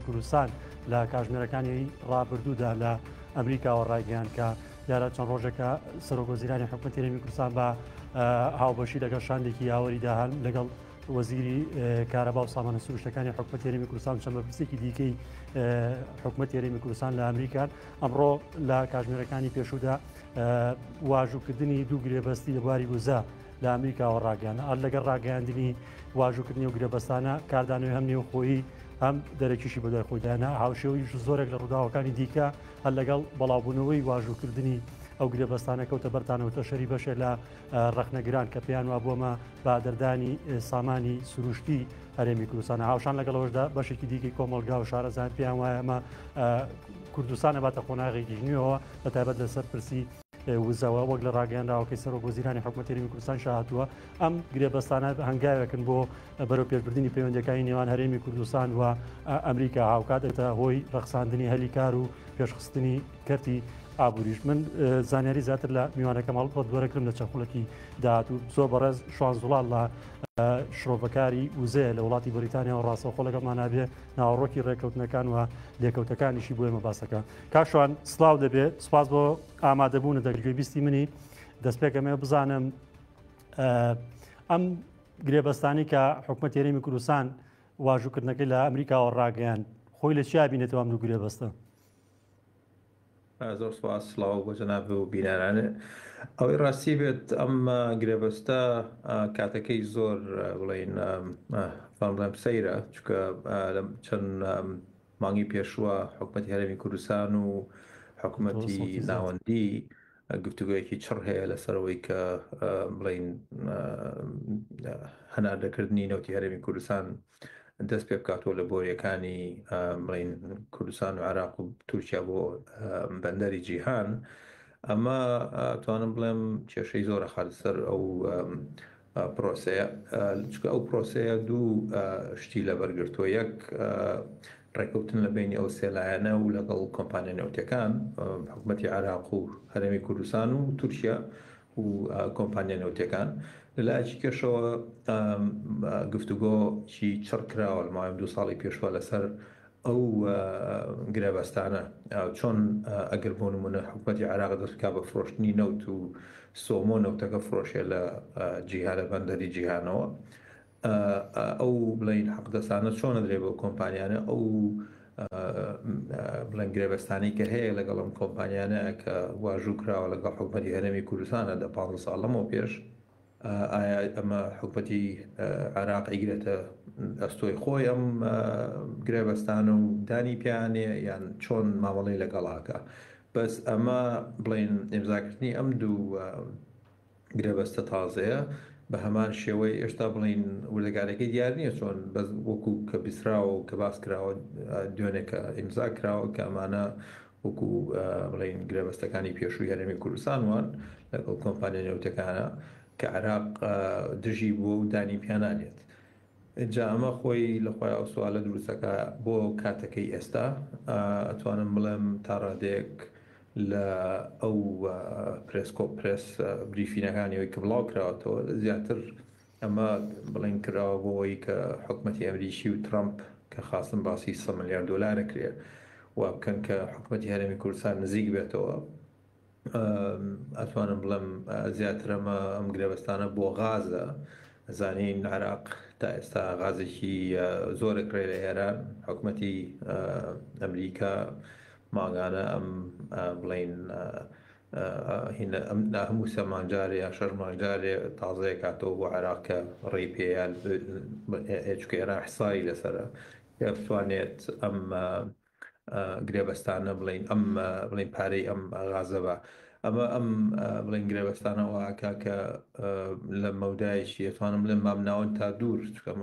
هەرێمی کوردستان لە کاتژمێرەکانی ڕابردوودا لە ئەمریکاوە ڕایگەیاند کە دیارە چەند ڕۆژێکە سەرۆکوەزیرانی حکوومەتی هەرێمی کوردستان بە هاوبەشی لەگەڵ شاندێکی یاوەریدا هەن لەگەڵ وەزیری کارەبا و سامانە سروشتەکانی حکوومەتی هەرێمی کوردستان چەند بەرپرسێکی دیکەی حکوومەتی هەرێمی کوردستان لە ئەمریکان ئەمڕۆ لە کاتژمێرەکانی پێشوودا واژووکردنی دوو گرێبەستی لە بواری گوزە لە ئەمریکاوە ڕاگەیاند. هەر لەگەڵ ڕاگەیاندنی واژووکردنی و گرێبەستانە کاردانەوەی هەم نێوخۆیی هەم دەرەکیشی بە دوای خۆیدانا هاوشێوەی زۆرێک لە ڕووداوەکانی دیکە هەر لەگەڵ بەڵاوبوونەوەی واژووکردنی ئەو گرێبەستانە کەوتە بەرتانەوەتە شەری بەشێک لە ڕەخنەگران کە پێیان وا بۆمە بادەردانی سامانی سروشتی هەرێمی کوردستانە هاوشان لەگەڵەوەشدا بەشێکی دیکەی کۆمەڵگا و شارەزان پێیان وایە ئەمە کوردستانە باتە قۆناغێکی نوێەوە بە تایبەت لەسەر پرسی وزەوە وەک لە ڕاگەیانداوەکەی سەرۆکوەزیرانی حکوومەتی هەرێمی کوردستان شاهاتووە ئەم گرێبەستانە هەنگاوێکن بۆ بەرەو پێشبردننی پەیوەندەکانی نێوان هەرێمی کوردستان و ئەمریکا هاوکاتێتە هۆی ڕەخساندنی هەلی کار و پێشخستنی کەرتی ئابووریش. من زانیاری زیاتر لە میوانەکە ماڵ وەرەگرم لە چەخولەکی داهاتوو زۆر بەڕێز شوانزوڵان لە شرۆڤەکاری وزەیە لە وڵاتی بەریتانیا و ڕاستەوخۆ لەگەڵمان نابێ ناوەڕۆکی ڕێککەوتنەکان و لێکەوتەکانیشی بۆ ئێمە باسەکە. کاشوان سلااو دەبێت سپاس بۆ ئامادەبوون دەرگوێبیستی منی دەست پێکەمێ بزانم ئەم گرێبەستانی کە حکوومەتی هەرێمی کوردستان واژووکردنەکەی لە ئەمریکاوە ڕاگەیاند خۆی لە چیا بینێتەوە ئەم دوو گرێبەستە؟ زۆر سپاس سڵاو بۆ جەناب و بینەرانە. ئەوەی ڕاستی بێت ئەم گرێبەستە کاتەکەی زۆر بڵێن بڵێم سەیرە چونکە چەند مانگی پێشووە حکوومەتی هەرێمی کوردستان و حکوومەتی ناوەندی گفتوگویەکی چڕ هەیە لەسەرەوەی کە بڵێن هەناردەکردنی نەوتی هەرێمی کوردستان دەست پێ بکاتەوە لە بۆریەکانی بڵێن کوردستان و عێراق و تورکیا بۆ بەندەری جیهان. ئەمە توانم بڵێم کێشەی زۆرە خالسەر ئەو پرۆسەیە چکە ئەو پرۆسەیە دوو شتی لە بەرگرتووە یەک ڕێککەوتن لە بینی ئەو سێلایەنە و لەگەڵ کۆمپانیا نەوتەکان حکوومەتی عێراق و هەرێمی کوردستان و تورکیا و کۆمپانیا نەوتەکان لەلایەکی کێشەوە گفتوگۆکی چڕکراوە لە ماوەی 2 ساڵی پێشوە لەسەر ئەو گرێبەستانە چۆن ئەگەر بۆ نمونە حکوومەتی عێراق دەستکا بە فرۆشتنی نەوت و سۆمۆ نەوتەکە فرۆشێ لە جیهانە بەندەری جیهانەوە ئەو بڵین حەقدەسانە چۆن دەدرێ بۆ کۆمپانیانە ئەو بڵێن گرێبەستانی کە هەیە لەگەڵ ئەم کۆمپانیانە کە واژوو کراوە لەگەڵ حکوومەتی هەرێمی کوردستانە لە 15 ساڵ لەمەوە پێش ئایا ئەمە حکوومەتی عێراق ئەیگرێتە ئەستۆی خۆی ئەم گرێبەستانە و دانی پیانێ یان چۆن مامەڵەی لەگەڵاکە. بەس ئەمە بڵێن ئێمزاکردنی ئەم دوو گرێبەستە تازەیە بە هەمان شێوەی ئێشتا بڵین وردەگارەکەی دیار نییە چۆن بەس وەکو کە بیسراوە و کە باس کراوە دوێنێکە ئیمزا کراوە کە ئەمانە وەکو بڵین گرێبەستەکانی پێشووی هەرێمی کوردستان وان لەگەڵ کۆمپانیا نێوتەکانە کە عێراق دژی بووە و دانی پیانانێت. جا ئەمە خۆی لەخوای ئەو سوالە دروستەکە بۆ کاتەکەی ئێستا ئەتوانم بڵێم تا ڕادێک لە ئەو پرس بریفینەکانیەوەی کە بڵاو کراوەتەوە زیاتر ئەمە بڵێن کراوە بۆەوەی کە حکوومەتی ئەمریکی و ترامپ کە خاستن باسی 100 ملیار دلار کرێ و بکەن کە حکوومەتی هەرێمی کوردستان نزیک بێتەوە. ئەتوانم بڵێم زیاتر ئەمە ئەم گرێبەستانە بۆ غازە زانین عێراق تا ئێستا غازێکی زۆرە کرێ لە ئێران حکوومەتی ئەمریکا ماگانە ئەم بڵین هەموو سە مانجارێ یا 6 مانجارێ تازەیە کاتەوە بۆ عێراق کە ڕێی پێیان چکە ئێران حسایی لەسەرە بتوانێت ئەم گرێبەستانە بڵین ئەم بڵین پارەی ئەم غازە بە ئەمە ئەم بڵین گرێبەستانەوەکە کە لە مەودایشی ئەتوانم بڵێم مام ناون تا دوور چکەم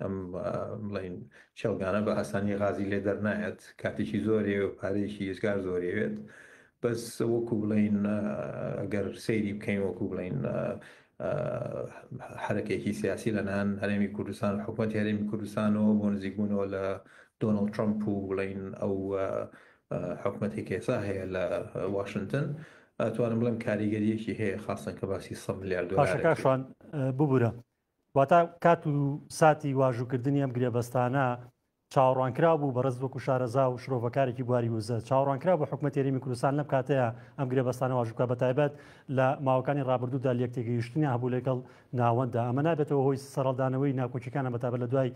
ئەم بڵین چێلگانە بە ئاسانی غازی لێ دەرنایەت کاتێکی زۆرێ و پارێکی ئێزگار زۆرێوێت. بەس وەکو بڵین ئەگەر سەیری بکەین وەکو بڵین حرەکێکی سیاسی لەنان هەرێمی کوردستان حکوومەتی هەرێمی کوردستانەوە بۆ نزیکبوونەوە لە دۆناڵد ترامپ و بڵین ئەو حکوومەتی کێسا هەیە لە واشنگتن ئەتوانم بڵێم کاریگەریەکی هەیە خاستن کە باسی 100 ملیار دلار پاشەکەشوان ببوورە واتە کات و ساتی واژووکردنی ئەم گرێبەستانە چاوەڕوانکرا بوو بەڕێز وەکو شارەزا و شرۆڤەکارێکی بواری وزە چاوەڕوانکرا بە حکوومەت هێرێمی کوردستان لەم کاتەیە ئەم گرێبەستانە واژووکە بەتایبەت لە ماوەکانی ڕابردوودا لە یەکتێگەیشتنی هەبوو لەگەڵ ناوەنددا ئەمە نابێتەوە هۆی سەرەڵدانەوەی ناکۆچیەکانە بەتابەت لە دوای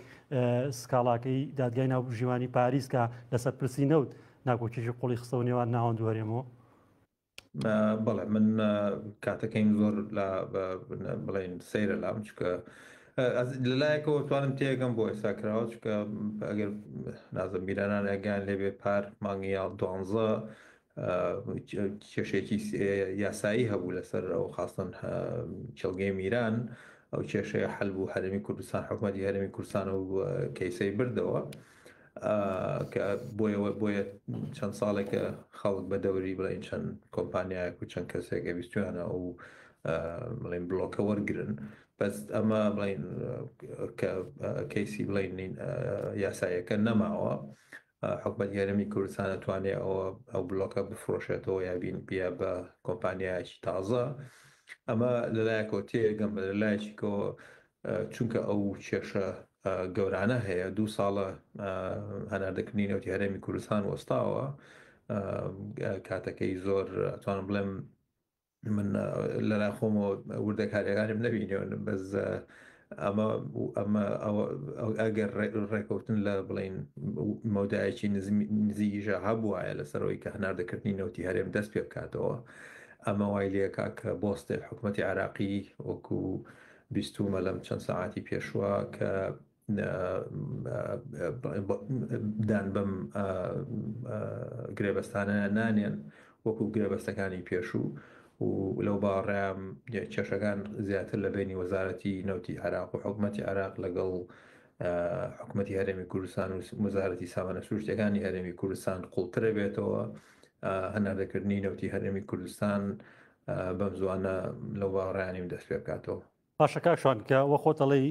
سکاڵاکەی دادگای ناو ژیوانی پاریس کە لەسەر پرسی نەوت ناکۆچیی قوڵی خستەوە نێوان ناوەند وەرێمەوە. بەڵێ من کاتەکەیم زۆر بڵێن سەیرە لام چکە لەلایەکەوە توانم تێگەم بۆ ئێستاکراوە چکە ئەگەر نازم بیرانان ئەگەیان لێبێ پار مانگی یا 12 کێشێکی یاسایی هەبوو لەسەر ئەو خاستن چڵگەی میران ئەو کێشەیە حەل بوو هەرێمی کوردستان حکوومەتی هەرێمی کوردستان و کەیسەی بردەوە کە بۆیە چەند ساڵێکە خەڵک بە دەوری بڵێن چەند کۆمپانیایەک و چەند کەسێکە بیستویانە و بڵێن بڵۆکە وەرگرن بەس ئەمە بڵێن کە کەیسی بڵێن یاسایەکە نەماوە حکوومەتی هەرێمی کوردستان دەتوانێت ئەو بڵۆکە بفرۆشێتەوە یا بین بیا بە کۆمپانیایەکی تازە ئەمە لەلایەکەوە تێگەم بە لەلایەکەوە چونکە ئەو کێشە گەورانە هەیە 2 ساڵە هەناردەکردنی نەوتی هەرێمی کوردستان وەستاوە کاتەکەی زۆر ئەتوانم بڵێم من لەلا خۆمەوە وردەکاریەکانم نەبینێن بەس ئەمە ئەگەر ڕێکەوتن لە بڵێن مەودایەکی نزیکیژە هەبووایە لەسەرەوەی کە هەناردەکردنی نەوتی هەرێم دەست پێ بکاتەوە ئەمە وای لێکا کە بۆستێ حکوومەتی عراقی وەکو بیستومە لەم چەند سەعاتی پێشوە کە دان بەم گرێبەستانە نانێن وەکو گرێبەستەکانی پێشوو و لەو باڕیان کێشەکان زیاتر لە بینی وەزارەتی نەوتی عراق و حکوومەتی عراق لەگەڵ حکوومەتی هەرێمی کوردستان و وەزارەتی سامانە سروشتەکانی هەرێمی کوردستان قوڵترە بێتەوە هەناردەکردنی نەوتی هەرێمی کوردستان بەم زوانە لەو باڕیانیم دەست پێ بکاتەوە. پاشە کاکشان کە وە خۆتەڵی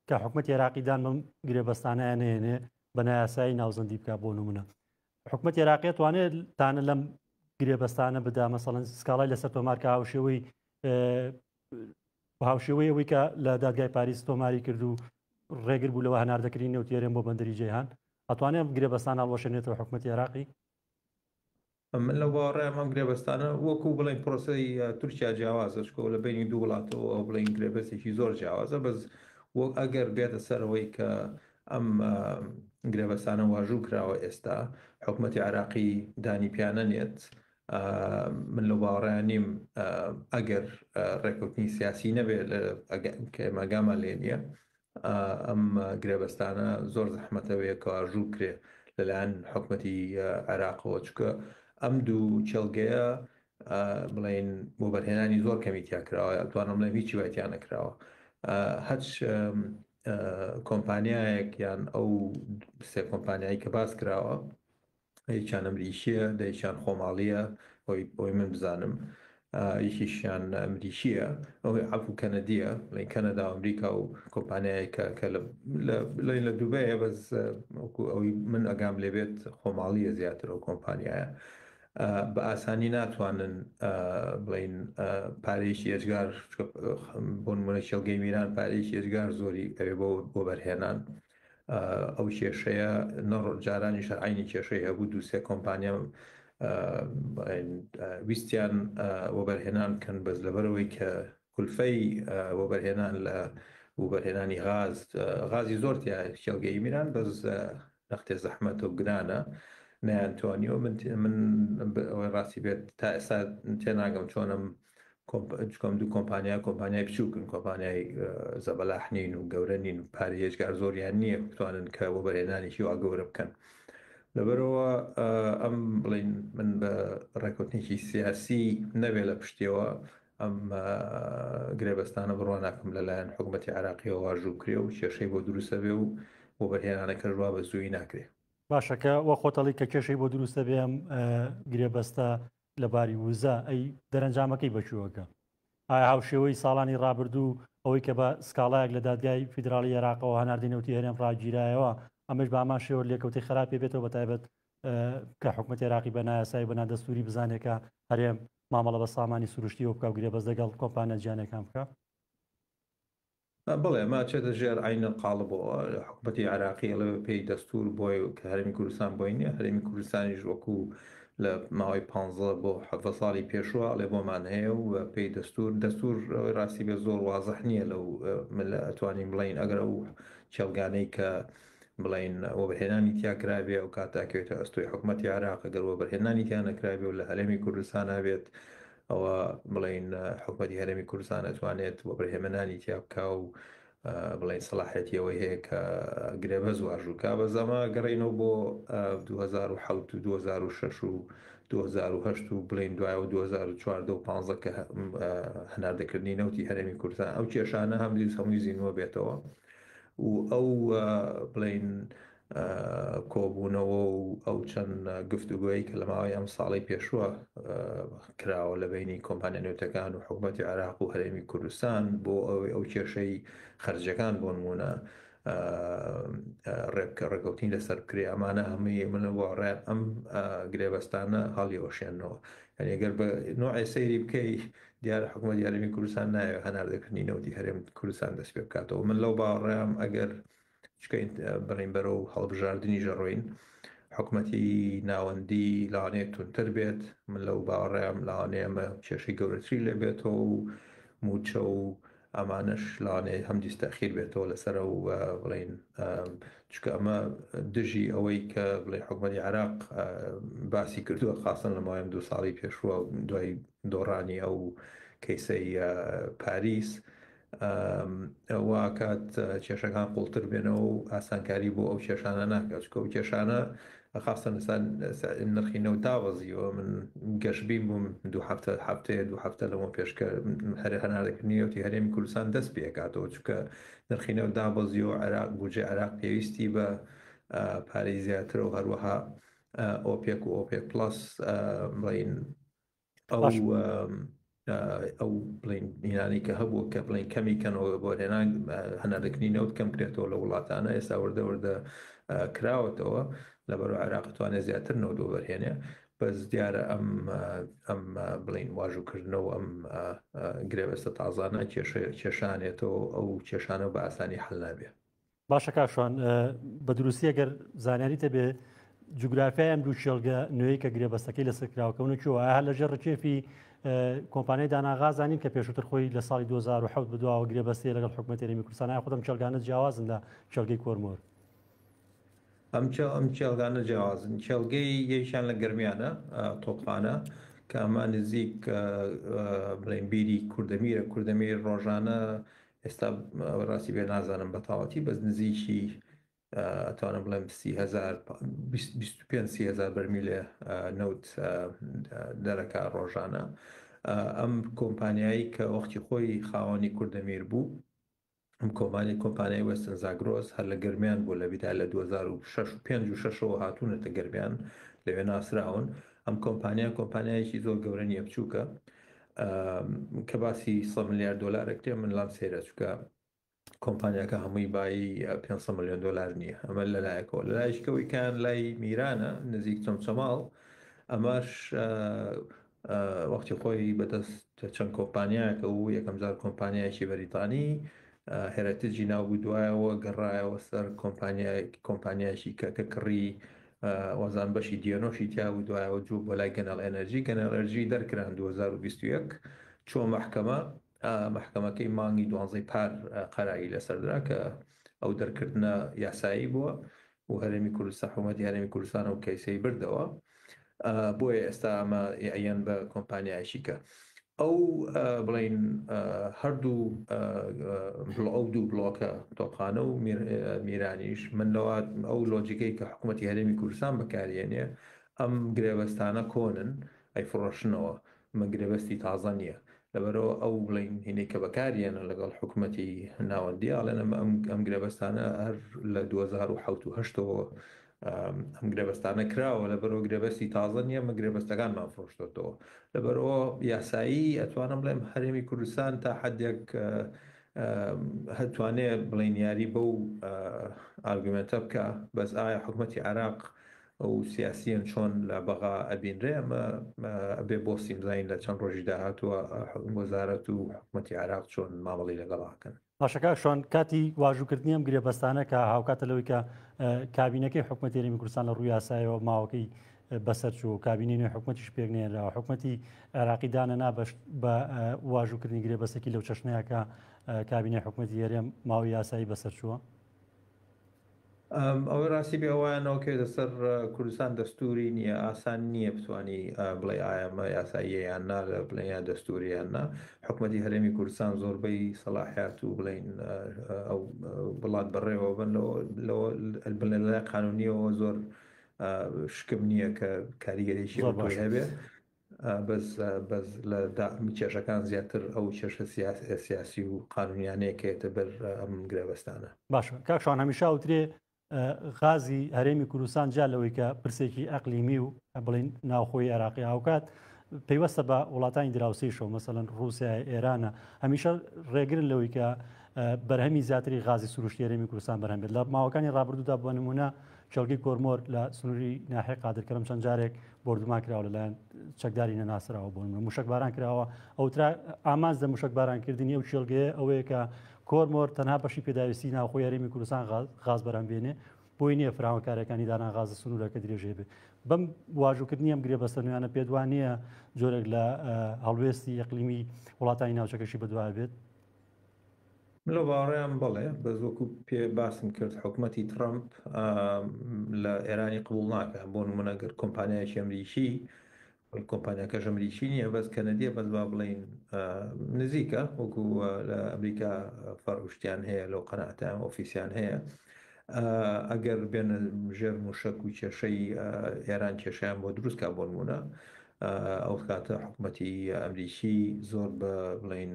کە حکوومەتی عێراقیدان بەم گرێبەستانەیە نێنێ بە نایاسایی ناوزەندی بکات بۆ نمونە حکوومەتی عێراقی توانێت تانە لەم گرێبەستانە بدا مەسەڵەن سکاڵای لەسەر تۆمارکە هاوشێوەی ئەوەی کە لە دادگای پاریس تۆماری کرد و ڕێگر بوو لەوە هەناردەکردنی نەوتێرێن بۆ بەندەری جیهان ئەتوانێت گرێبەستان هەڵوەشێنێتەوە حکوومەتی عێراقی. من لە باڕێ ئەم گرێبەستانە وەکو بڵێن پرۆسەی تورکیا جیاوازە چکۆ لە بینی دوو وڵاتەوە بڵێن گرێبەستێکی زۆر جیاوازە بەس وەک ئەگەر بێتە سەرەوەی کە ئەم گرێبەستانە واژوو کراوە ئێستا حکوومەتی عراقی دانی پیانە نێت من لە باڕیان نیم ئەگەر ڕێکەوتنی سیاسی نەبێت مەگامان لێ نییە ئەم گرێبەستانە زۆر زەحمەتەوەیە کە واژوو کرێ لەلایەن حکوومەتی عێراقەوە چکە ئەم دوو چێلگەیە بڵێن بۆ بەرهێنانی زۆر کەمیتیا کراوە ئەتوانم لە هیچی وایتیان نەکراوە هەچ کۆمپانیایەک یان ئەو سێ کۆمپانیایی کە باس کراوە یەکیان ئەمریکیە دەیەکیان خۆماڵیە بۆی من بزانم یەکیشیان ئەمریکیە ئەوەی عەفو کەنەدیە بڵێن کەنەدا و ئەمریکا و کۆمپانیایەکە کە لە دووبەیە بەس ئەوی من ئەگام لێبێت خۆماڵیە زیاتر ئەو کۆمپانیایە بە ئاسانی ناتوانن بڵێن پارەیەکی ئێجگار بۆ نمونە شێڵگەی میران پارەیەکی ئێجگار زۆری ئەوێ بۆ بەرهێنان ئەو کێشەیە جارانی شەرعینی کێشەی هەبوو دوو سێ کۆمپانیا ویستیان وەبەرهێنان بکەن بەس لەبەرەوەی کە کولفەی وەبەرهێنان لە وەبەرهێنانی غازی زۆر تیا شێڵگەی میران بەس نەختێ زەحمەت و گرانە نەیانتوانیەوە من ئەوەی ڕاستی بێت تا ئێستا تێناگەم چۆنم دوو کۆمپانیای بچووکن کۆمپانیای زەبەلاحنین و گەورەنین و پارەی هێچگار زۆریان نییە بتوانن کە بۆ بەرهێنانێکی وا گەورە بکەن لەبەرەوە ئەم بڵین من بە ڕێکەوتنێکی سیاسی نەبێت لە پشتیەوە ئەم گرێبەستانە بڕوا ناکەم لەلایەن حکوومەتی عێراقیەوە واژوو کرێ و کێشەی بۆ دروستە بێ و بۆ بەرهێنانەکە ڕوا بە زووی ناکرێت. باشەکە وە خۆتەڵی کە کێشەی بۆ دروستە بێم گرێبەستە لەباری وزە ئەی دەرەنجامەکەی بەچووەکە ئایا هاوشێوەی ساڵانی ڕابردوو ئەوەی کە بە سکاڵایەک لە دادگای فیدراڵی عێراقەوە هەناردەی نەوتی هەرێم ڕاگیرایەوە ئەمەش بە ئامان شێوە لێکەوتی خراپێ بێتەوە بەتایبەت کە حکوومەتی عێراقی بە نایاسایی بەنا دەستوری بزانێکە هەرێم مامەڵە بە سامانی سروشتی و بکە و گرێبەست لەگەڵ کۆمپانیا جیانەکان بکە. بڵێ ما چێتە ژێر عینە قاڵبەوە حکوومەتی عراقی لە پێی دەستور بۆی کە هەرمی کوردستان بۆی نیە هەرمی کوردستانیش وەکو لە ماوەی 15 بۆ 7 ساڵی پێشوە لێ بۆمان هەیە و پێی دەستور ڕاستی بێ زۆر وازەح نییە لەو لە ئەتوانین بڵین ئەگەر ئەو چێلگانەی کە بڵین وەبەرهێنانی تیاکرابێ و کاتاکەوێتە ئەستۆی حکوومەتی عراق ئەگەر وەبەرهێنانی تیان نەکرابێ و لە هەرێمی کوردستان نابێت ئەوە بڵین حکوومەتی هەرێمی کوردستان ئەتوانێت وەبەرهێمنانی تیا بکا و بڵین سەلاحەتیەوەی هەیە کە گرێبەز واژووکە بە زەما گەڕینەوە بۆ 2007 و 2006 و 2010 و بڵین دوایە 2014 و 15 کە هەناردەکردنی نەوتی هەرێمی کوردستان ئەو کێشانە هەمووی زیینوە بێتەوە و ئەو بڵین کۆبوونەوە و ئەو چەند گفتوگوۆی کە لە ماوەی ئەم ساڵی پێشووە کراوە لە بینی کۆمپانیا نوێتەکان و حکوومەتی عراق و هەرێمی کوردستان بۆ ئەوەی ئەو کێشەی خەرجەکان بۆ نمونە ڕێگەوتین لەسەر بکرێ ئەمانە هەمووی منە بۆ ڕێن ئەم گرێبەستانە هەڵی وەشێنەوە ئەگەر بە نوعی سەیری بکەی دیارە حکوومەت یاریمی کوردستان نایە هەناردەکردنی نەوتی هەرێم کوردستان دەست پێ بکاتەوە من لەو باڕێم ئەگەر چکەین بڕین بەرە و هەڵبژاردننی ژەڕۆین حکوومەتی ناوەندی لاوانەیە تونتر بێت من لەو باڕێم لاوانەیەمە کێشەی گەورەتری لێ بێتەوە و موچە و ئەمانش لاوانەیە هەم دیستەخیر بێتەوە لەسەر و بڵین چکە ئەمە دژی ئەوەی کە بڵێ حکوومەتی عراق باسی کردووە خاستن لە ماوەی 2 ساڵی پێشووە دوای دۆڕانی ئەو کەیسەی پاریس ئەوە کات کێشەکان قوڵتر بێنەوە و ئاسانکاری بۆ ئەو کێشانە ناکات چکە ئەو کێشانە خاستە نرخی نەوت داوەزیەوە من گەشتبین بووم هەفتەیە 2 هەفتە لەمە پێشکە هەناردەکردنیەوەتی هەرێمی کوردستان دەست پێکاتەوە چکە نرخی نەوت دابەزیەوە عراق بودجێ عراق پێویستی بە پارەی زیاتر و هەروەها ئۆپێک و ئۆپێک پلس بڵین ئەو بڵین بینانی کە هەبوو کە بڵین کەمی کەنەوە بۆ هێنان هەناردەکردنی نەوت کەم کرێتەوە لە وڵاتانە ئێستا وەردە کراوەتەوە لەبەرەوە عراق توانێت زیاتر نەوت وەبەرهێنێ بەس دیارە ئەم بڵین واژووکردنەوە ئەم گرێبەستە تازانە کێشانێتەوە ئەو کێشانە بە ئاسانی حەل نابێت. باشە کاشوان بە دروستی ئەگەر زانیاریتە بێ جوگرافیای ئەم دوو شێڵگە نوێی کە گرێبەستەکەی لەسەر کراوەکەونەوە هەر لەژێر ڕکێفی کۆمپانیای داناغازانین کە پێشووتر خۆی لە ساڵی 2007 بدواوە گرێبەستی لەگەڵ حکوومەتی هەرێمی کوردستان خۆدەم چێلگانە جیاوازن لە چێلگەی کۆرمۆر ئەم چێلگانە جیاوازن چێلگەی یەکیان لە گەرمیانە تۆپخانە کە ئەمان نزیک بڵین بیری کوردەمیر ڕۆژانە ئێستا ڕاستی بێ نازانم بەتاوەتی بەس نزیکی ئەتوانم بڵێم 25,000 بەرمیلێ نەوت دەرەکە ڕۆژانە ئەم کۆمپانیایی کە وەختی خۆی خاوەنی کوردەمیر بوو ئەم کۆمپانیای وەستن زاگرۆس هەر لە گەرمیان بوو لە بیدا لە 2005 و 6 هاتوونەتە گەرمیان لەوێ ناسراون ئەم کۆمپانیایەکی زۆر گەورە نیە بچووکە کە باسی 100 ملیار دۆلارێک من لام سێرە چووکە کۆمپانیاکە هەمووی بای 500 ملیۆن دلار نییە ئەمە لەلایەکەوە لەلایشکەوەی کان لای میرانە نزیک چەمچەماڵ ئەمەش وەختی خۆی بەدەست چەند کۆمپانیاکە و یەکەم جار کۆمپانیایکی بەریتانی هێرەتجی ناوبوو دوایەوە گەڕایەوە سەر کۆمپانیایکی کە کڕی وەزان بەشی دیۆنۆشی تیا و دوایەوە جوو بۆ لای گەناڵ ئەنەرژی دەرکران 2021 چۆ محکەمەکەی مانگی 12 پار قەرایی لەسەردرا کە ئەو دەرکردنە یاسایی بووە و هەرێمی کوردستان حکوومەتی هەرێمی کوردستان و کەیسەی بردەوە بۆیە ئێستا ئەمە یان بە کۆمپانیایشی کە ئەو بڵین هەردوو ئەو دوو بڵۆکە تۆپخانە و میرانیش منەوە ئەو لۆجیکەی کە حکوومەتی هەرێمی کوردستان بەکارێنێ ئەم گرێبەستانە کۆنن ئەیفڕۆشنەوە مە گرێبەستی تازە نییە لەبەرەوە ئەو بڵین هینەی کە بەکارێنە لەگەڵ حکوومەتی ناوەندیاڵێن ئەم گرێبەستانە هەر لە 2008 ئەم گرێبەستانە کراوە لەبەرەوە گرێبەستی تازە نییە مە گرێبەستەکانمان فڕۆشتەوە لەبەرەوە یاسایی ئەتوانم بڵێم هەرێمی کوردستان تا حدێک هەتوانێت بڵین یاری بەو ئارگومنتە بکە بەس ئایا حکوومەتی عراق ئەو سیاسیەن چۆن لە بەغا ئەبینرێ ئەمە ئەبێ بۆ سیمزین لە چەند ڕۆژی داهاتووە وەزارەت و حکوومەتی عراق چۆن مامەڵی لەگەڵاکەن باشەکە شۆن کاتی واژووکردنی ئەم گرێبەستانە کە هاوکاتە لەوەی کە کابینەکەی حکوومەتی هەرێمی کوردستان لە ڕووی یاسایەوە ماوەکەی بەسەرچوو کابینی نوێ حکوومەتیش پێکنێنراوە حکوومەتی عێراقیدانە نابەش بە واژووکردنی گرێبەستێکی لەو چەشنەیە کە کابینی حکوومەتی هەرێم ماوەی یاسایی بەسەرچووە. ئەوەی ڕاستی بێ ئەوانەوە کە لەسەر کوردستان دەستوری نییە ئاسان نییە بتوانی بڵێ ئایەمە یاساییە یان نا لە بڵێیان دەستوریاننا حکوومەتی هەرێمی کوردستان زۆربەی سەلاحیات و بڵین ئەو وڵات بەڕێوە بن لە قانونیەوە زۆر شکم نییە کە کاریگەریشی زۆر هەبێ بەس لە کێشەکان زیاتر ئەو کێشە سیاسی و قانونیانەیەکێتە بەر ئەم گرێبەستانە. باشە کاکشان هەمیشا وترێ غازی هەرێمی کوردستان جا لەوەی کە پرسێکی ئەقلیمی و بڵین ناوخۆی عێراقی هاوکات پەیوەستە بە وڵاتانی دراوسیشەوە مەسەڵەن رووسیا ئێرانە هەمیشە ڕێگرن لەوەی کە بەرهەمی زیاتری غازی سروشتی هەرێمی کوردستان بەرهەم بێت لە ماوەکانی ڕابردوودا بۆ نمونە چەڵگەی کۆرمۆر لە سنووری ناحیە قادرکەرم چەند جارێک بردومان کراوە لەلایەن چەکداری نەناسراوە بۆ نمونە موشک باران کراوە ئەوترا ئامانز لە موشک بارانکردنی ئەو چێڵگەیە ئەوەیە کە کۆرمۆر تەنها بەشی پێداویستی ناوخۆی هەرێمی کوردستان غاز بەرهەمبێنێ بۆی نییە فراوانکارەکانی دانا غازە سنوورەکە درێژێ بێت بەم واژووکردنی ئەم گرێبەستە نوێیانە پێدوانیە جۆرێک لە هەڵوێستی ئەقلیمی وڵاتانی ناوچەکەشی بەدوای بێت. لە باڕیان بڵێ بەس وەکو پێ باسم کرد حکوومەتی ترامپ لە ئێرانی قبول ناکە بۆ نمونەگەر کۆمپانیایکی ئەمریکی کۆمپانیاکە ئەمریکی نییە بەس کەنەدیە بەس با بڵین نزیکە وەکو لە ئەمریکا فەرهشتیان هەیە لەو قەناتیان ئۆفیسیان هەیە ئەگەر بێنە ژێر موشک و کێشەی ئێران کێشیان بۆ دروستکە بۆ نمونە ئەو کاتە حکوومەتی ئەمریکی زۆر بە بڵین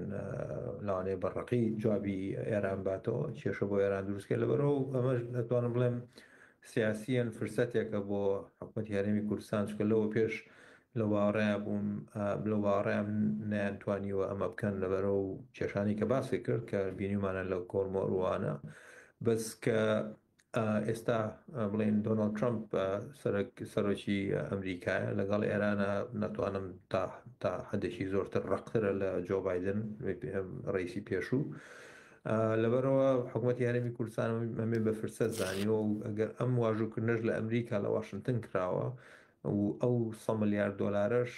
لاوانێ بەڕقی جوابی ئێران باتەوە کێشە بۆ ئێران دروستکە لەبەرەوە ئەمەش دەتوانم بڵێم سیاسیەن فرسەتێکە بۆ حکوومەتی هەرێمی کوردستان چکە لەوە پێش لە واڕێ بووم لە واڕێم نیانتوانیوە ئەمە بکەن لەبەرە و کێشانی کە باسی کرد کە بینیمانە لە کۆرمۆڕوانە بەس کە ئێستا بڵێن دۆناڵد ترامپ سەرۆکی ئەمریکایە لەگەڵ ئێرانە ناتوانم تا حدێکی زۆرتر ڕقترە لە جۆ بایدن ڕئیسی پێشوو لەبەرەوە حکوومەتی هەرێمی کوردستان ئەمێ بە فرسەت زانیەوە و ئەگەر ئەم واژووکردنەش لە ئەمریکا لە واشنگتن کراوە و ئەو 100 ملیار دۆلارش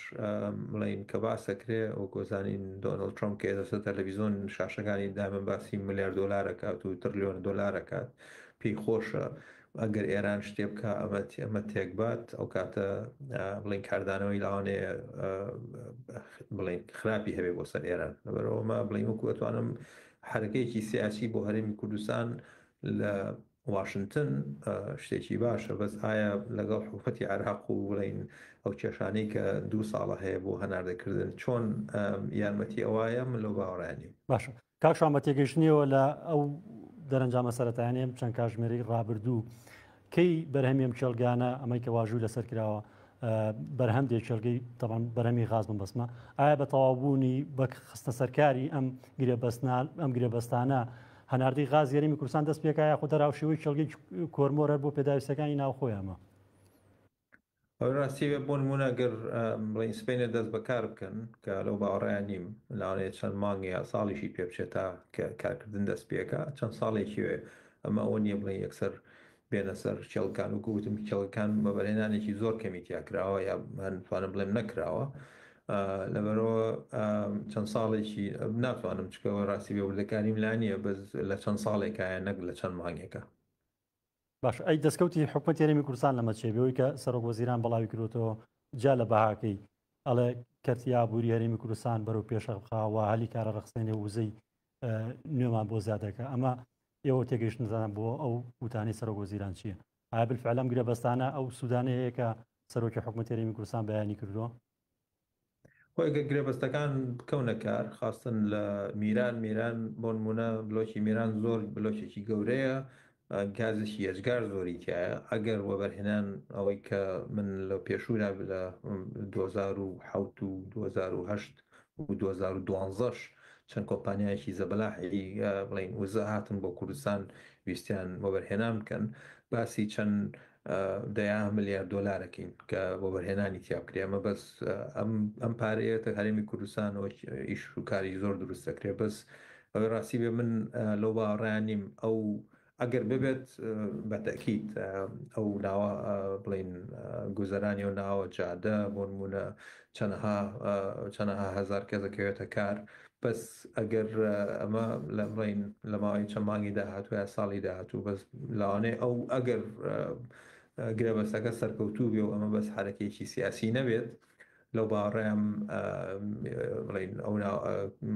بڵین کە باسەکرێ و گۆزانین دۆناڵد ترامپ کە دەسە تەلەڤیزۆن شاشەکانی دامن باسی ملیار دۆلارەکات و تریلیۆن دۆلارەکات پێی خۆشە ئەگەر ئێران شتێ بکە ئەمە تێکبات ئەو کاتە بڵین کاردانەوەی لاوانەیە بڵین خراپی هەبێ بۆ سەر ئێران لەبەرەوەمە بڵین وەکو ئەتوانم حرەکەیەکی سیاسی بۆ هەرێمی کوردستان لە واشنگتن شتێکی باشە بەس ئایا لەگەڵ حکوومەتی عێراق و بڵین ئەو کێشانەی کە 2 ساڵە هەیە بۆ هەناردەکردن چۆن یارمەتی ئەوایە من لەو باوەڕانی باشە کاکشان بە تێگەیشتنیەوە لە ئەو دەرەنجامە سەرەتایانێ چەند کاتژمێری ڕابردوو کەی بەرهەمیم چێلگانە ئەمەی کە واژووی لەسەر کراوە بەرهەم دێ چێلگەی تەبان بەرهەمی غاز بەسمە ئایا بە تەواوبوونی بە خستە سەرکاری ئەم گرێبەستانە هەناردەی غازی هەرێمی کوردستان دەست پێکایە خۆ دەراوشەوەی چێلگەی کۆرمۆرە بۆ پێداویستەکانی ناوخۆیانمە ئەو ڕاستیوێ بۆ نمونە گەر بڵین سپینە دەست بەکار بکەن کە لەو باوەڕیان نیم لاوانەیە چەند مانگی ساڵیشی پێ بچێتە کە کارکردن دەست پێکە چەند ساڵێکیوێ ئەمە ئەوە نییە بڵین یەکسەر بێنە سەر چێڵکان و گوتم چێڵەکان بەبەرهێنانێکی زۆر کەمیتیا کراوە یا هەنتوانم بڵێم نەکراوە لەبەرەوە چەند ساڵێکی ناتوانم چکەوە ڕاستی بێوردەکانیم لا نییە بەس لە چەند ساڵێکایە نەک لە چەند مانگێکە باش ئەی دەستکەوتی حکوومەتی هەرێمی کوردستان لەمە چێبەوەی کە سەرۆک وەزیران بەڵاوی کردوتەوە جا لە بەهاکەی ئەڵێ کەرتیابووری هەرێمی کوردستان بەرەو پێشە بخاوە هەلی کارە ڕخسێنێ وزەی نوێمان بۆ زیادەکە ئەمە ئێوە تێگەیشتنزانە بۆ ئەو وتانی سەرۆک وەزیران چییە؟ ئایا بالفعل ئەم گرێبەستانە ئەو سوودانەیە کە سەرۆکی حکوومەتی هەرێمی کوردستان بەیانی کردووە؟ خۆی گرێبەستەکان بکەونە کار خاستن لە میران بۆ نمونە بلۆکی میران زۆر بلۆکێکی گەورەیە گازشی ئەجگار زۆری تایە ئەگەر وەبەرهێنان ئەوەی کە من لە پێشوورا لە 2007 و 2008 و 2012ش چەند کۆمپانیایکی زەبەلاحی بڵین وزە هاتن بۆ کوردستان ویستیان وەبەرهێنان بکەن باسی چەند دەیا ملیار دۆلارەکەین کە وەبەرهێنانی تیاکرێ ئەمە بەس ئەم پارەیەتە هەرێمی کوردستان ئیش و کاری زۆر دروست دەکرێت بەس ئەوەی ڕاستی بێ من لەو باوەڕیان نیم ئەو ئەگەر ببێت بە تەکید ئەو ناوە بڵین گوزەرانی و ناوە جادە بۆ نمونە چەندەها هەزار کەس دەکەوێتە کار بەس ئەگەر ئەمە بڵین لە ماوەی چەند مانگی داهاتوو یا ساڵی داهاتوو بەس لاوانەیە ئەو ئەگەر گرێبەستەکە سەرکەوتوو بێ و ئەمە بەس حرەکێکی سیاسی نەبێت لەو باڕێم بڵین ئەو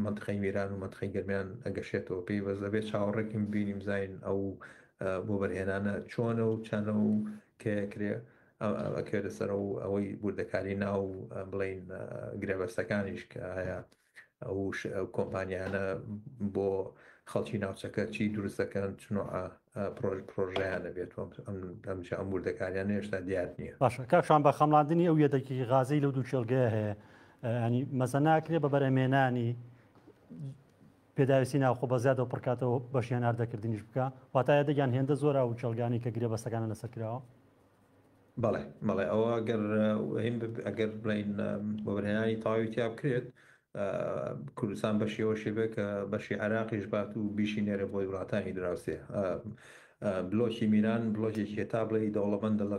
منتخەی میران و منتخەی گەرمیان ئەگەشێتەوە پێی بەس دەبێت چاوەڕێکیم بینیم زین ئەو بۆ بەرهێنانە چۆنە و چەنە و کەکرێ ئەکرێتە سەر ئەوەی بوردەکاری ناو بڵین گرێبەستەکانیش کە هەیە ئەو کۆمپانیانە بۆ خەڵکی ناوچەکە چی دروستەکەن چنوع پرۆژەیانە بێت ئەم بوردەکاریان هێشتا دیار نییە. باشە کاکشان بە خەمڵاندنی ئەو یەدەکی غازەی لەو دوو چێلگەیە هەیە ینی مەزە ناکرێت بە بەرەمێنانی پێداویستی ناوخۆ بە زیادە و پڕکاتەوە بەشیان هەردەکردنیش بکە واتایە دەگیان هێندە زۆرە و چێلگانی کە گرێبەستەکانە لەسەرکراوە. بەڵێ ئەوە ئەگەر بڵین بۆ بەرهێنانی تاوی تیا بکرێت کوردستان بەشیەوەشی بێت کە بەشی عراقیش بات و بیشی نێرە بۆی وڵاتانی دراوسێ بلۆکی میران بلۆکێکی هێتا بڵێ دەوڵەمەندە لە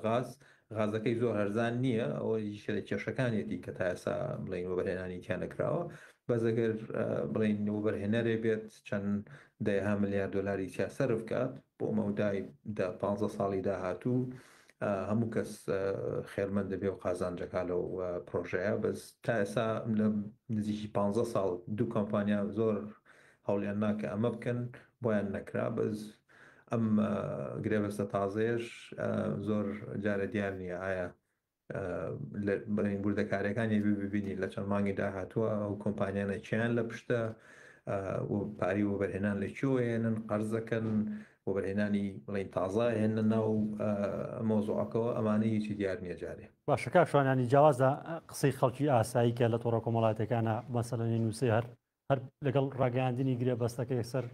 غازەکەی زۆر هەرزان نییە ئەوە لە کێشەکانێتی کە تا ئێستا بڵین وەبەرهێنانی تیان نەکراوە بەس ئەگەر بڵین وەبەرهێنەرێ بێت چەند دەیها ملیار دۆلاری تیا سەرف کات بۆ مەودای 15 ساڵی داهاتوو هەموو کەس خێرمەند دەبێ و قازانجەکە لەو پرۆژەیە بەس تا ئێستا لە نزیکی 15 ساڵ دوو کۆمپانیا زۆر هەوڵیان ناکە ئەمە بکەن بۆیان نەکرا بەس ئەم گرێبەستە تازەیەش زۆر جارە دیار نییە ئایا بڵین بوردەکاریەکانی ببینی لە چەند مانگی داهاتووە ئەو کۆمپانیانە چیان لە پشتە پاری وەبەرهێنان لەکوێوێنن قەرزەکەن وەبەرهێنانی بڵین تازە هێنە ناو مۆزوعەکەەوە ئەمانە هیچی دیار نییە جارێ. باشە کاکشوانانی جیاوازە قسەی خەڵکی ئاسایی کە لە تۆڕە کۆمەڵاتەکانە مەسەلەنی نووسێ هەر لەگەڵ ڕاگەاندنی گرێبەستەکە یەکسەر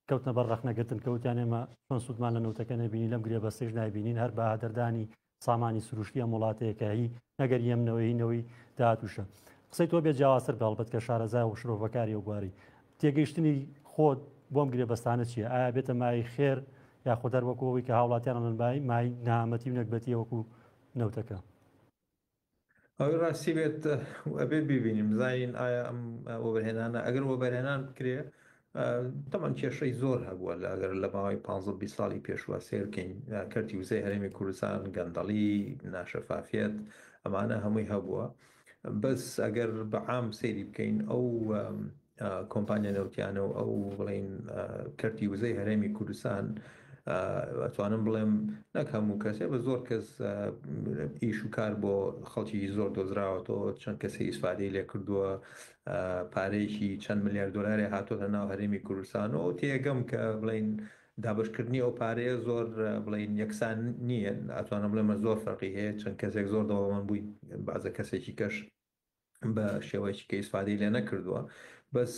کەوتنە بەر ڕەخنەگرتن کەوتیان ئێمە چۆن سوودمان لە نەوتەکە نەبینی لەم گرێبەستەش نایبینین هەر بە هەدەردانی سامانی سروشتی ئەم وڵاتەیەکە هی نەگەر ئەمنەوەی داهاتووشە. قسەی تۆ بێت جیاوازتر بەڵبەت کە شارەزای و شرۆڤەکاری و گواری تێگەیشتنی خۆت بۆم گرێبەستانە چییە؟ ئایا بێتە مای خێر یاخۆ دەروەکەوەی کە هاوڵاتیان لەنبای مای نامەتی و نەکبەتی وەکو نەوتەکە؟ ئەوەی ڕاستی بێت ئەبێت ببینیم زین ئایا ئەم وەبەرهێنانە ئەگەر وەبەرهێنان بکرێ تەمان کێشەی زۆر هەبووە ئەگەر لە ماوەی 15 ساڵی پێشوە سێرکەین کەرتی وزەی هەرێمی کوردستان گەندەڵی ناشەفافیت ئەمانە هەمووی هەبووە بەس ئەگەر بەعام سەیری بکەین ئەو کۆمپانیا نەوتیانە و ئەو بڵین کەرتی وزەی هەرێمی کوردستان ئەتوانم بڵێم نەک هەموو کەسێ بە زۆر کەس ئیش و کار بۆ خەڵکی زۆر دۆزراوەتەوە چەند کەسی ئیسفادەی لێ کردووە پارەیەکی چەند ملیار دۆلاری هاتۆتە ناو هەرێمی کوردستانەوە تێگەم کە بڵین دابشکردنی ئەو پارەیە زۆر بڵین یەکسان نییە ئەتوانم بڵێمە زۆر فەرقی هەیە چەند کەسێک زۆر دەوڵەمەند بووی بازە کەسێکی کەش بە شێوەیەکی کە ئیسفادەی لێ نەکردووە بەس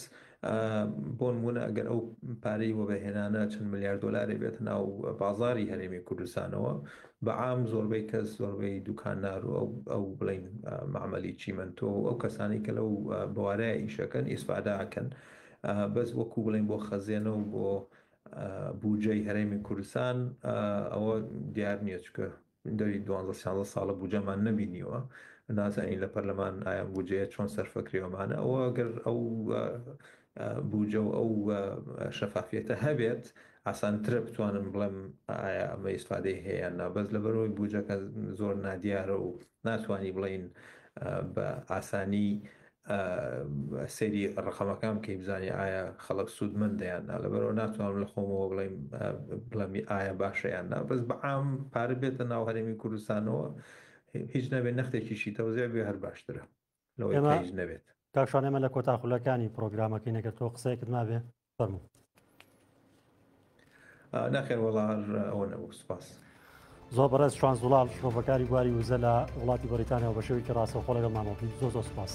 بۆ نمونە ئەگەر ئەو پارەی وەبەرهێنانە چەند ملیار دۆلاری بێت ناو بازاری هەرێمی کوردستانەوە بەعام زۆربەی کەس زۆربەی دوکانار و ئەو بڵین معمەلی چیمەنتۆ و ئەو کەسانی کە لەو بوارەیە ئیشەکەن ئیسفادەکەن بەس وەکو بڵین بۆ خەزیێنە و بۆ بودجەی هەرێمی کوردستان ئەوە دیار نییە چکە دەوی 12 ساڵە بودجەمان نەبینیوە نازانین لە پەرلەمان ئایا بودجەیە چۆن سەرفەکریەوەمانە ئەوە ئەگەر ئەو بودجە و ئەو شەفافیەتە هەبێت ئاسانترە بتوانم بڵێم ئایا ئەمە ئیسفادەی هەیە نابەز لەبەرەوەی بودجەکە زۆر نادیارە و ناتوانانی بڵین بە ئاسانی سەیری ڕقەمەکان کەی بزانانی ئایا خەڵک سوودمەندیان لەبەرەوە ناتوانم لە خۆمەوە بڵێمی ئایا باشەیان نا بەس بەعام پارە بێتە ناو هەرێمی کوردستانەوە هیچ نەبێت نەختێکیشی تەوزێ بێ هەر باشترە لەوەی هیچ نەبێت. کاکشان ئێمە لە کۆتاخولەکانی پرۆگرامەکەی نەکە تۆ قسەیەکت مابێ فەرموو. ناخێر وەڵام ئەوە نەبوو سوپاس. زۆر بەڕێز شوانزوڵال شرۆڤەکاری گواری وزە لە وڵاتی بەریتانیا بە شێوەیەکی ڕاستەوخۆ لەگەڵ مامۆکی زۆر سوپاس.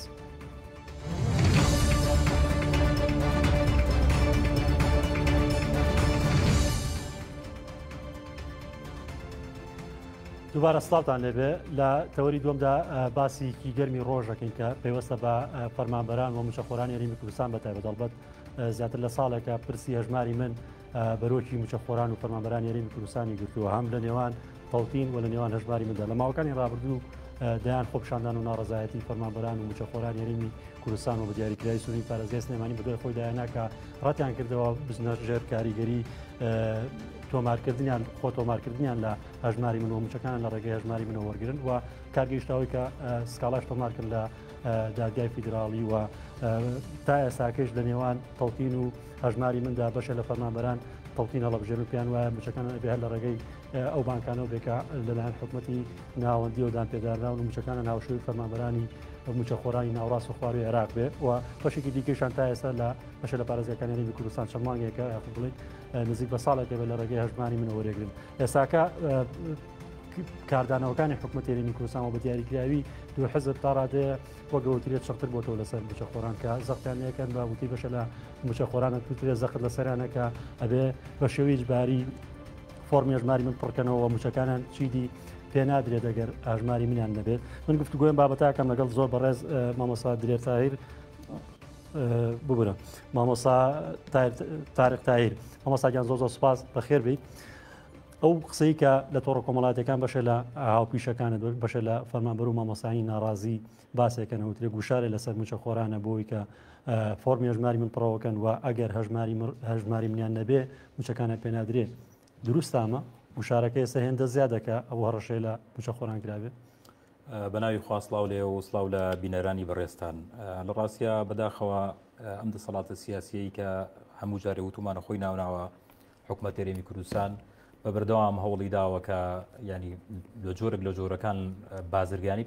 دووبارە سڵاوتان لێبێ لە تەوەری دووەمدا باسیکی گەرمی ڕۆژەکەین کە پێوەستە بە فەرمانبەران و موچەخۆرانی هەرێمی کوردستان بە تایبەت دەڵبەت زیاتر لە ساڵێکە پرسی هەژماری من بەرۆکی موچەخۆران و فەرمانبەران یاریمی کوردستانی گرتووە هەم لە نێوان تەڵتین و لە نێوان هەژماری مندا لە ماوەکانی ڕابردوو دەیان خۆپشاندان و ناڕزایەتی فەرمانبەران و موچەخۆران یاریمی کوردستان و بە دیاریکراوی سوورین پارێزگای سلێمانی بەدوای خۆی دایاناکە ڕەتیان کردەوە بزنەژێر کاریگەری تۆمارکردنیان خۆ تۆمارکردنیان لە هەژماری من و موچەکان لە ڕێگەی هەژماری منەوە وەرگرن و کارگەیشتەوەی کە سکاڵاش تۆمارکرد لە دادگای فیدراڵی و تا ئێستاکەش لە نێوان تەڵتین و هەژماری مندا بەشە لە فەرمانبەران تەڵتین هەڵەبژێن و پیان وایە موچەکان بێت لە ڕێگەی ئەو بانکانەوە بێکە لەلایەن حکوومەتی ناوەندی و دانپێدارراون و موچەکانە ناوشەوی فەرمانبەرانی موچەخۆرانی ناوڕاست و خواروی عێراق بێ و بەشێکی دیکەشان تا ئێستا لە بەشە لە پارێزگاکانی یاریمی کوردستان چەند مانگێکە بڵێن نزیک بە ساڵێکە بێت لە ڕێگەی هەژماری منەوە وەرێگرن ئێستاکە کاردانەوەکانی حکوومەتی یاریمی کوردستان و بە دیاریکراوی دوو حزب تا ڕادەیە وەگەوترێت شەختر بۆتەوە لەسەر موچەخۆران کە زەختیان یەکەن بە وتی بەشە لە موچەخۆرانە تووترێت زەخت لەسەرانەکە ئەبێ بە شێوەی جباری فۆرمی هەژماری من پڕکەنەوە موچەکانان چیدی پێ نادرێت ئەگەر ئاژماری منیان نەبێت من گفتوگوۆم بابەتاکەم لەگەڵ زۆر بەڕێز مامۆستا درێر تاهیر ببرە مامۆستا تارق تاهیر مامۆستاگیان زۆر سوپاس بەخێر بیت ئەو قسەی کە لە تۆڕە کۆمەڵاتەکان بەشە لە هاوپیشەکانت بەشە لە فەرمانبەر و مامۆستایی ناڕازی باسێکەنەوترێ گوشارێ لەسەر موچەخۆرانە بۆی کە فۆرمی هەژماری من پڕەوەکەن و ئەگەر هەژماری منیان نەبێ موچەکانە پێ نادرێت دروست ئامە وشارەکە ئێستا هێندە زیادەکە ئەو هەڕەشەی لە موچەخۆران کرابێت بەناوی خوا سڵاو لێ و سڵاو لە بینەرانی بەڕێستان لە ڕاستیە بەداخەوە ئەم دەسەڵاتە سیاسیەی کە هەموو جارێ وتومانە خۆی ناوناوە حکوومەت هەرێمی کوردستان بە بەردەوام هەوڵی داوە کە ینی لە جۆرێک لە جۆرەکان بازرگانی